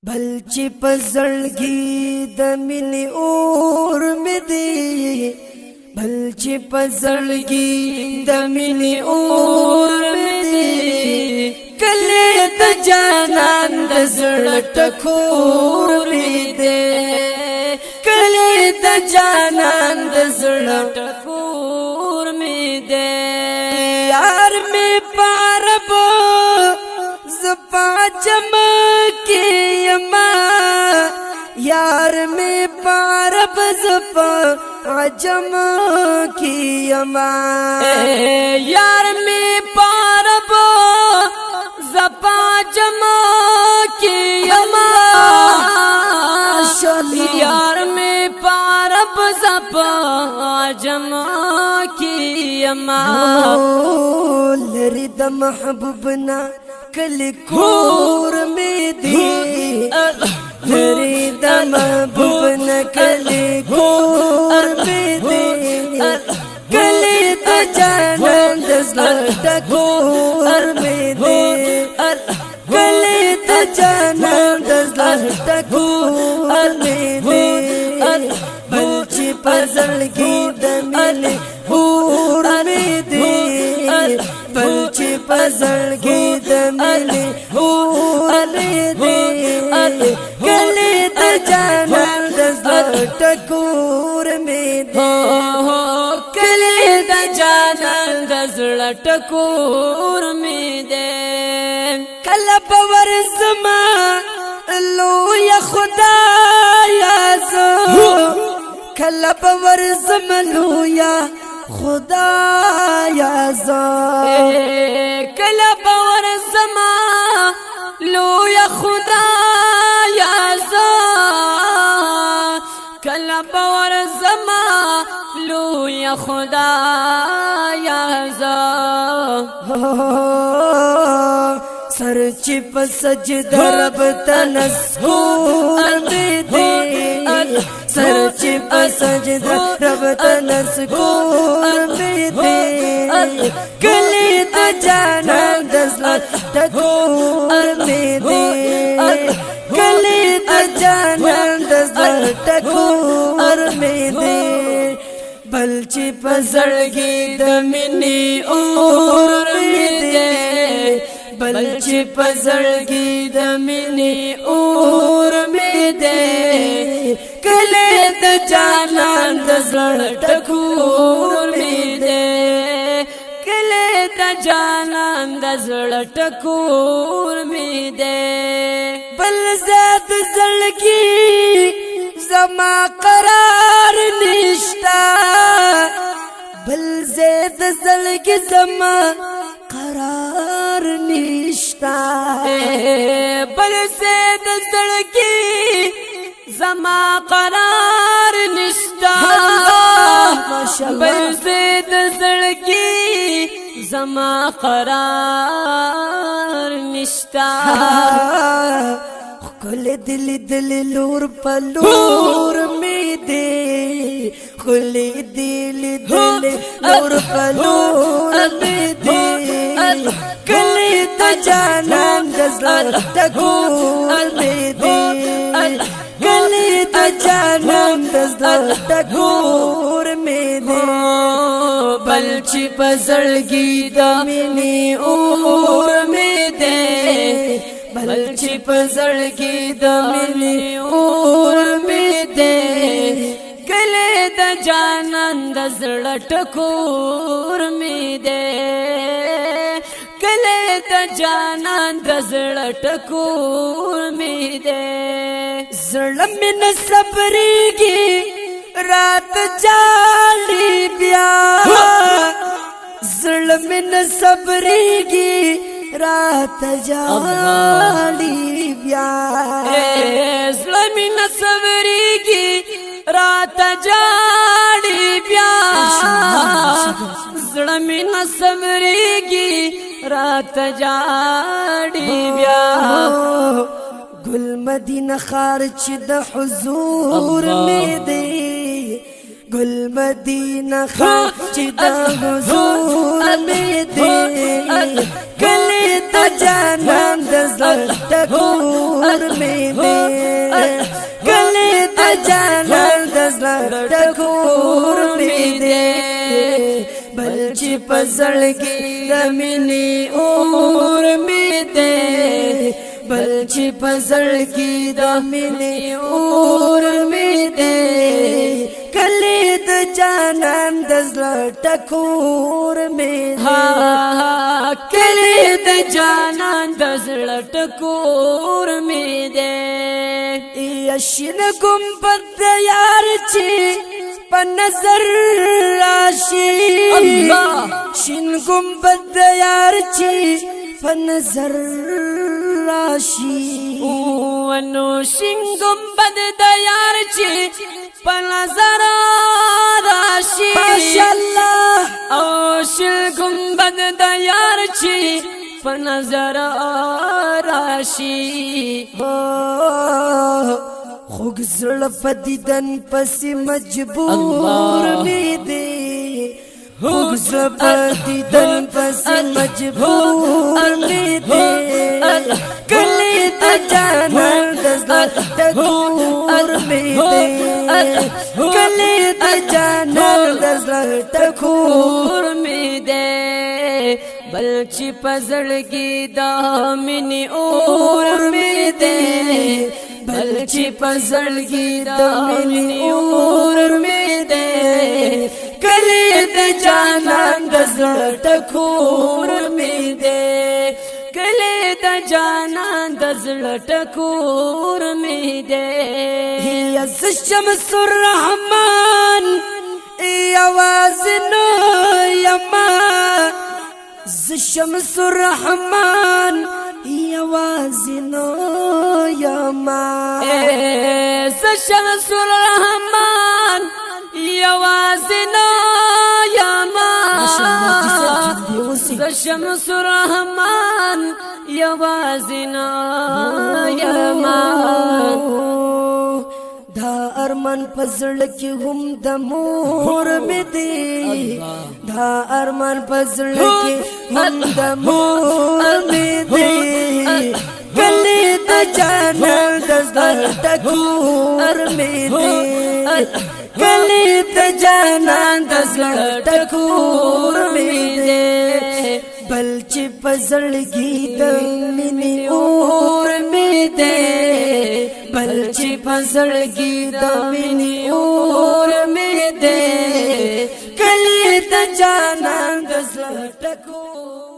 بل چې پزړګي د مینې اور مې دی، بل چې پزړګي د مینې اور مې دی، کله د جانان د زړه ټکور مې دی، کله د جانان د زړه ټکور مې دی، یار مې پاربو زپا چمکی یما، یار میں پارب زپا عجم کی یما، یار میں پارب زپا جم کی یما، یار میں پارب زپا جم کی یما، لری د محبوبنا کل کور میں دی، لری د محبوب نکل کور میں دی، کلی د جانان د زړه ټکور میں دی، کلی د جانان د زړه ټکور میں دی، بل چې پزړګي د مینې اور میں دی، بل چې پزړګي د مینې اور میں دی، کلی د جانان د زړه ټکور میں دی، کلی د جانان د زړه ټکور میں دی، کله به ورځما لویه خدایا زه، کله به ورځم لویه خدایا زه، کله به ورځما لویه خدایا زه، کله به ورځما لویه خدایا زه، سر چې په سجده رب ته نسکور مې دی، سر چې په سجده رب ته نسکور مې دی، کلی د جانان د زړه ټکور مې دی، کلی د جانان د زړه ټکور مې دی، بل چې په زړګي د مینې اور مې دی، بل چې په زړګي د مینې اور مې دی، کله د جانان د زړه ټکور مې دی، کله د جانان د زړه ټکور مې دی، بل زاد زړګي زما قرار نشتا، بل زاد زړګي زما قرار نشتا، بل سے د زړګي زما قرار نشتا، بل سے د زړګي زما قرار نشتا، کل دل دل لور پلور میں دے، کل دل دل لور پلور میں دے، کلی د جانان د زړه ټکور میں دی، کلی د جانان د زړه ټکور میں دی، بل چې په زړګي د مینې اور میں دی، بل چې په زړګي د مینې اور میں دی، کلی د جانان د زړه ټکور میں دی، کله د جانان د زړه ټکور مې دی، زړه مې نه صبرېږي رات جاړي بیا، زړه مې نه صبرېږي رات جاړي بیا، زړه مې نه صبرېږي رات جاړي بیا، زړه مې نه صبرېږي رات جاړي بیا، گل مدینه خار چې د حضور مې دی، گل مدینه خار چې د حضور مې دی، کلی د جانان د زړه ټکور مې دې کلی د جانان د زړه ټکور مې دې بل چې په زړګي د مینې اور مې دې بل چې په زړګي د مینې اور مې دې کلی د جانان د زړه ټکور مې دې کلی د جانان د زړه ټکور مې دې شین ګمبد د یار چې په نظر راشي شین ګمبد د یار چې په نظر راشي ونو شین ګمبد د یار چې په نظر راشي ماشاءالله او شین ګمبد د یار چې په نظر راشي خوږ زړه په دیدن پسې مجبور مې دې خوږ زړه په دیدن پسې مجبور مې دې کلی د جانان د زړه ټکور مې دې کلی د جانان د زړه ټکور مې دې بل چې په زړګي د مینې اور مې دې بل چې په زړګي د مینې اور مې دې کلی د جانان د زړه ټکور مې دې کلی د جانان د زړه ټکور مې دې یز شمس الرحمن یواز نو یما ز شمس الرحمن یوازینو یما ز شمس الرحمن یوازینو یما ز شمس الرحمن یوازینو یما دا ارمان پزړ کې هم د مور مې دې دا ارمان پزړ کې هم د مور مې دې کلی د جانان د زړه ټکور مې دې کلی د جانان د زړه ټکور مې دې بل چې په زړګي د مینې اور مې دې بل چې په زړګي د مینې اور مې دې کلی د جانان د زړه ټکور